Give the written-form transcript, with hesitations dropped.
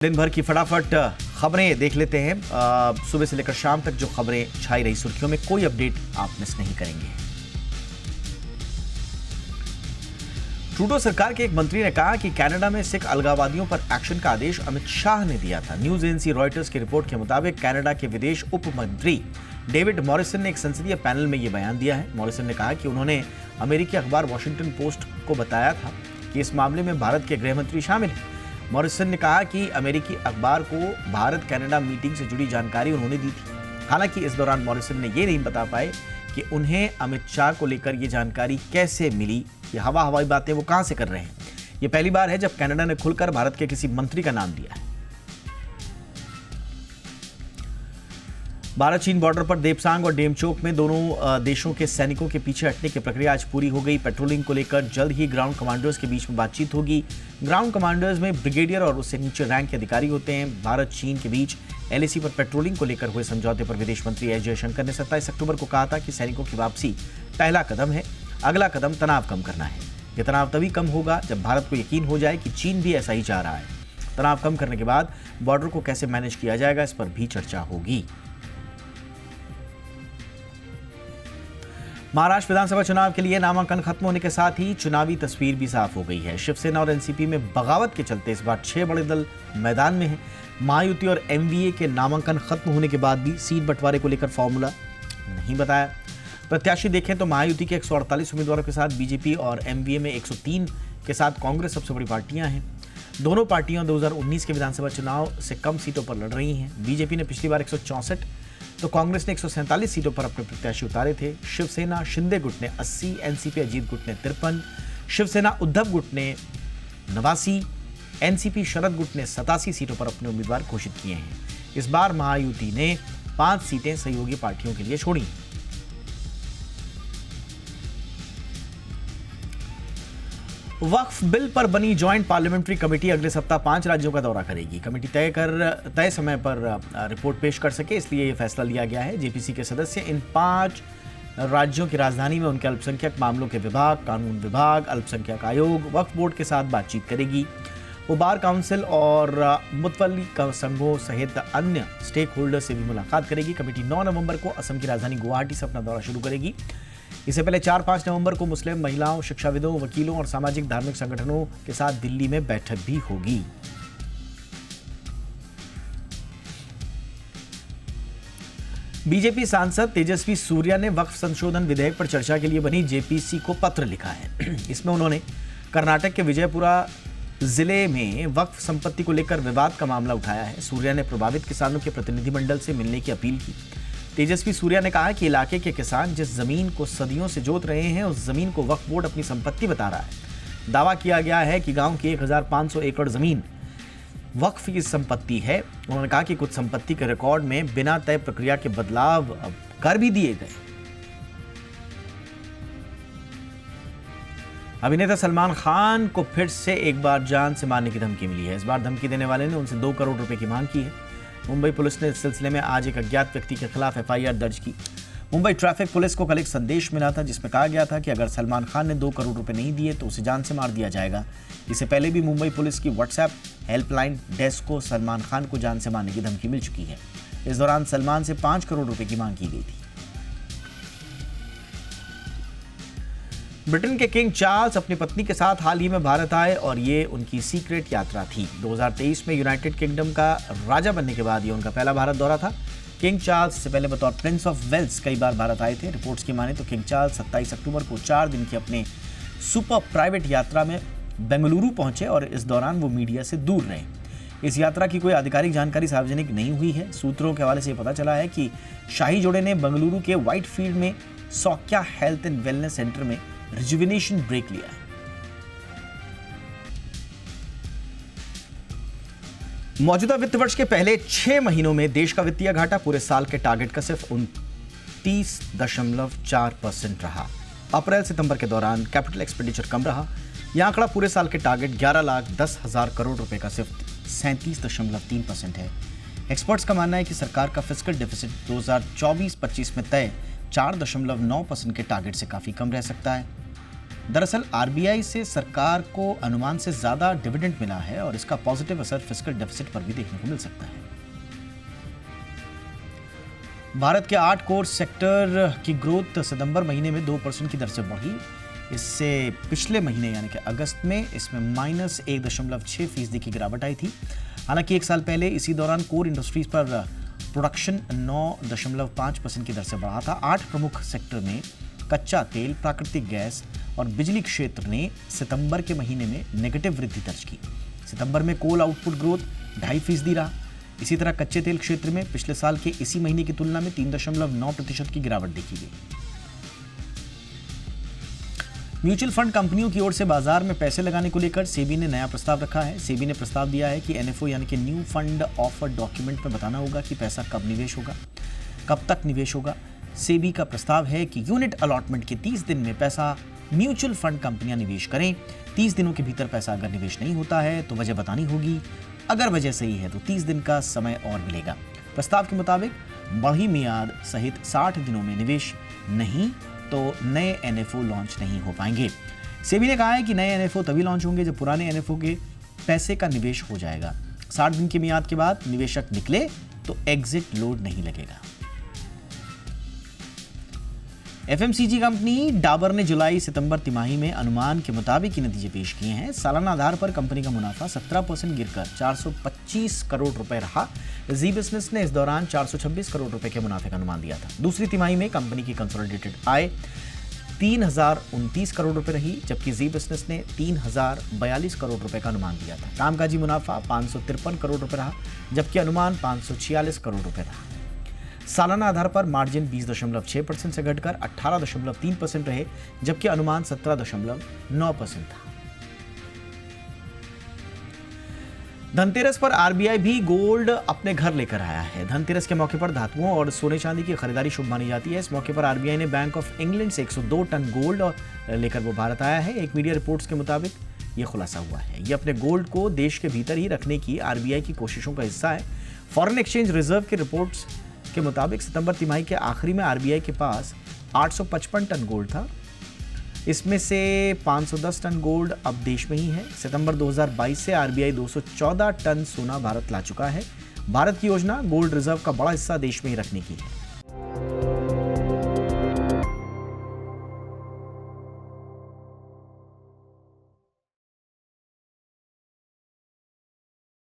दिन भर की फटाफट खबरें देख लेते हैं। सुबह से लेकर शाम तक जो खबरें छाई रही सुर्खियों में, कोई अपडेट आप मिस नहीं करेंगे। ट्रूडो सरकार के एक मंत्री ने कहा कि कनाडा में सिख अलगाववादियों पर एक्शन का आदेश अमित शाह ने दिया था। न्यूज एजेंसी रॉयटर्स की रिपोर्ट के मुताबिक कनाडा के विदेश उप मंत्री डेविड मॉरिसन ने एक संसदीय पैनल में यह बयान दिया है। मॉरिसन ने कहा कि उन्होंने अमेरिकी अखबार वॉशिंगटन पोस्ट को बताया था कि इस मामले में भारत के गृह मंत्री शामिल हैं। मॉरिसन ने कहा कि अमेरिकी अखबार को भारत कनाडा मीटिंग से जुड़ी जानकारी उन्होंने दी थी। हालांकि इस दौरान मॉरिसन ने ये नहीं बता पाए कि उन्हें अमित शाह को लेकर ये जानकारी कैसे मिली। ये हवाई बातें वो कहां से कर रहे हैं। ये पहली बार है जब कनाडा ने खुलकर भारत के किसी मंत्री का नाम लिया है। भारत चीन बॉर्डर पर देपसांग और डेमचोक में दोनों देशों के सैनिकों के पीछे हटने की प्रक्रिया आज पूरी हो गई। पेट्रोलिंग को लेकर जल्द ही ग्राउंड कमांडर्स के बीच में बातचीत होगी। ग्राउंड कमांडर्स में ब्रिगेडियर और उससे नीचे रैंक के अधिकारी होते हैं। भारत चीन के बीच एलएसी पर पेट्रोलिंग को लेकर हुए समझौते पर विदेश मंत्री एस जयशंकर ने 27 अक्टूबर को कहा था कि सैनिकों की वापसी पहला कदम है। अगला कदम तनाव कम करना है। यह तनाव तभी कम होगा जब भारत को यकीन हो जाए कि चीन भी ऐसा ही चाह रहा है। तनाव कम करने के बाद बॉर्डर को कैसे मैनेज किया जाएगा, इस पर भी चर्चा होगी। महाराष्ट्र विधानसभा चुनाव के लिए नामांकन खत्म होने के साथ ही चुनावी तस्वीर भी साफ हो गई है। शिवसेना और एनसीपी में बगावत के चलते इस बार 6 बड़े दल मैदान में हैं। महायुति और एमवीए के नामांकन खत्म होने के बाद भी सीट बंटवारे को लेकर फॉर्मूला नहीं बताया। प्रत्याशी देखें तो महायुति के 148 उम्मीदवारों के साथ बीजेपी और एमवीए में 103 के साथ कांग्रेस सबसे बड़ी पार्टियां हैं। दोनों पार्टियां 2019 के विधानसभा चुनाव से कम सीटों पर लड़ रही हैं। बीजेपी ने पिछली बार 164 तो कांग्रेस ने 147 सीटों पर अपने प्रत्याशी उतारे थे। शिवसेना शिंदे गुट ने 80, एनसीपी अजीत गुट ने 53, शिवसेना उद्धव गुट ने 89, एनसीपी शरद गुट ने 87 सीटों पर अपने उम्मीदवार घोषित किए हैं। इस बार महायुति ने 5 सीटें सहयोगी पार्टियों के लिए छोड़ी। वक्फ बिल पर बनी ज्वाइंट पार्लियामेंट्री कमेटी अगले सप्ताह 5 राज्यों का दौरा करेगी। कमेटी तय समय पर रिपोर्ट पेश कर सके, इसलिए यह फैसला लिया गया है। जेपीसी के सदस्य इन 5 राज्यों की राजधानी में उनके अल्पसंख्यक मामलों के विभाग, कानून विभाग, अल्पसंख्यक आयोग, वक्फ बोर्ड के साथ बातचीत करेगी। वो बार काउंसिल और मुतवल्ली संघों सहित अन्य स्टेक होल्डर से भी मुलाकात करेगी। कमेटी 9 नवंबर को असम की राजधानी गुवाहाटी से अपना दौरा शुरू करेगी। इससे पहले 4-5 नवंबर को मुस्लिम महिलाओं, शिक्षाविदों, वकीलों और सामाजिक धार्मिक संगठनों के साथ दिल्ली में बैठक भी होगी। बीजेपी सांसद तेजस्वी सूर्या ने वक्फ संशोधन विधेयक पर चर्चा के लिए बनी जेपीसी को पत्र लिखा है। इसमें उन्होंने कर्नाटक के विजयपुरा जिले में वक्फ संपत्ति को लेकर विवाद का मामला उठाया है। सूर्या ने प्रभावित किसानों के प्रतिनिधिमंडल से मिलने की अपील की। तेजस्वी सूर्या ने कहा कि इलाके के किसान जिस जमीन को सदियों से जोत रहे हैं, उस जमीन को वक्फ बोर्ड अपनी संपत्ति बता रहा है। दावा किया गया है कि गांव की 1500 एकड़ जमीन वक्फ की संपत्ति है। उन्होंने कहा कि कुछ संपत्ति के रिकॉर्ड में बिना तय प्रक्रिया के बदलाव कर भी दिए गए। अभिनेता सलमान खान को फिर से एक बार जान से मारने की धमकी मिली है। इस बार धमकी देने वाले ने उनसे 2 करोड़ रुपए की मांग की है। मुंबई पुलिस ने इस सिलसिले में आज एक अज्ञात व्यक्ति के खिलाफ एफआईआर दर्ज की। मुंबई ट्रैफिक पुलिस को कल एक संदेश मिला था जिसमें कहा गया था कि अगर सलमान खान ने 2 करोड़ रुपए नहीं दिए तो उसे जान से मार दिया जाएगा। इससे पहले भी मुंबई पुलिस की व्हाट्सएप हेल्पलाइन डेस्क को सलमान खान को जान से मारने की धमकी मिल चुकी है। इस दौरान सलमान से 5 करोड़ रुपए की मांग की गई थी। ब्रिटेन के किंग चार्ल्स अपनी पत्नी के साथ हाल ही में भारत आए और ये उनकी सीक्रेट यात्रा थी। 2023 में यूनाइटेड किंगडम का राजा बनने के बाद ये उनका पहला भारत दौरा था। किंग चार्ल्स से पहले बतौर प्रिंस ऑफ वेल्स कई बार भारत आए थे। रिपोर्ट्स की माने तो किंग चार्ल्स 27 अक्टूबर को 4 दिन की अपने सुपर प्राइवेट यात्रा में बेंगलुरु पहुंचे और इस दौरान वो मीडिया से दूर रहे। इस यात्रा की कोई आधिकारिक जानकारी सार्वजनिक नहीं हुई है। सूत्रों के हवाले से पता चला है कि शाही जोड़े ने बेंगलुरु के व्हाइटफील्ड में सौक्या हेल्थ एंड वेलनेस सेंटर में रिजुविनेशन ब्रेक लिया। मौजूदा वित्त वर्ष के पहले 6 महीनों में देश का वित्तीय घाटा पूरे साल के टारगेट का सिर्फ 29.4% रहा। अप्रैल सितंबर के दौरान कैपिटल एक्सपेंडिचर कम रहा। यह आंकड़ा पूरे साल के टारगेट 11,10,000 करोड़ रुपए का सिर्फ 37.3% है। एक्सपर्ट्स का मानना है कि सरकार का फिस्कल डेफिसिट 2024-25 में तय 4.9% के टारगेट से काफी कम रह सकता है। दरअसल आरबीआई से सरकार को अनुमान से ज्यादा डिविडेंड मिला है और इसका पॉजिटिव असर फिस्कल डेफिसिट पर भी देखने को मिल सकता है। भारत के 8 कोर सेक्टर की ग्रोथ सितंबर महीने में 2% की दर से बढ़ी। इससे पिछले महीने यानी कि अगस्त में इसमें -1.6% की गिरावट आई थी। हालांकि एक साल पहले इसी दौरान कोर इंडस्ट्रीज पर प्रोडक्शन 9.5% की दर से बढ़ा था। 8 प्रमुख सेक्टर में कच्चा तेल, प्राकृतिक गैस और बिजली क्षेत्र ने सितंबर के महीने में नेगेटिव वृद्धि दर्ज की। सितंबर में कोल आउटपुट ग्रोथ 2.5% रहा। इसी तरह कच्चे तेल क्षेत्र में पिछले साल के इसी महीने की तुलना में 3.9% की गिरावट देखी गई। म्यूचुअल फंड कंपनियों की ओर से बाजार में पैसे लगाने को लेकर सेबी ने नया प्रस्ताव रखा है। सेबी ने प्रस्ताव दिया है कि एनएफओ यानी कि न्यू फंड ऑफर डॉक्यूमेंट में बताना होगा कि पैसा कब निवेश होगा, कब तक निवेश होगा। सेबी का प्रस्ताव है कि यूनिट अलॉटमेंट के 30 दिन में पैसा म्यूचुअल फंड कंपनियां निवेश करें। 30 दिनों के भीतर पैसा अगर निवेश नहीं होता है तो वजह बतानी होगी। अगर वजह सही है तो 30 दिन का समय और मिलेगा। प्रस्ताव के मुताबिक बढ़ी मियाद सहित 60 दिनों में निवेश नहीं तो नए एनएफओ लॉन्च नहीं हो पाएंगे। सेबी ने कहा है कि नए एनएफओ तभी लॉन्च होंगे जब पुराने एनएफओ के पैसे का निवेश हो जाएगा। 60 दिन की मियाद के बाद निवेशक निकले तो एग्जिट लोड नहीं लगेगा। एफएमसीजी कंपनी डाबर ने जुलाई सितंबर तिमाही में अनुमान के मुताबिक ही नतीजे पेश किए हैं। सालाना आधार पर कंपनी का मुनाफा 17% गिरकर 425 करोड़ रुपए रहा। जी बिजनेस ने इस दौरान 426 करोड़ रुपए के मुनाफे का अनुमान दिया था। दूसरी तिमाही में कंपनी की कंसोलिडेटेड आय 3029 करोड़ रुपए रही, जबकि जी बिजनेस ने 3042 करोड़ रुपए का अनुमान दिया था। कामकाजी मुनाफा 553 करोड़ रुपए रहा, जबकि अनुमान 546 करोड़ रुपए रहा। सालाना आधार पर मार्जिन 20.6% से घटकर 18.3% रहे, जबकि अनुमान 17.9% था। धनतेरस पर आरबीआई भी गोल्ड अपने घर लेकर आया है। धनतेरस के मौके पर धातुओं और सोने चांदी की खरीदारी शुभ मानी जाती है। इस मौके पर आरबीआई ने बैंक ऑफ इंग्लैंड से 102 टन गोल्ड लेकर वो भारत आया है। एक मीडिया रिपोर्ट्स के मुताबिक ये खुलासा हुआ है। ये अपने गोल्ड को देश के भीतर ही रखने की आरबीआई की कोशिशों का हिस्सा है। फॉरेन एक्सचेंज रिजर्व के रिपोर्ट्स के मुताबिक सितंबर तिमाही के आखिरी में आरबीआई के पास 855 टन गोल्ड था। इसमें से 510 टन गोल्ड अब देश में ही है। सितंबर 2022 से आरबीआई 214 टन सोना भारत ला चुका है। भारत की योजना गोल्ड रिजर्व का बड़ा हिस्सा देश में ही रखने की है।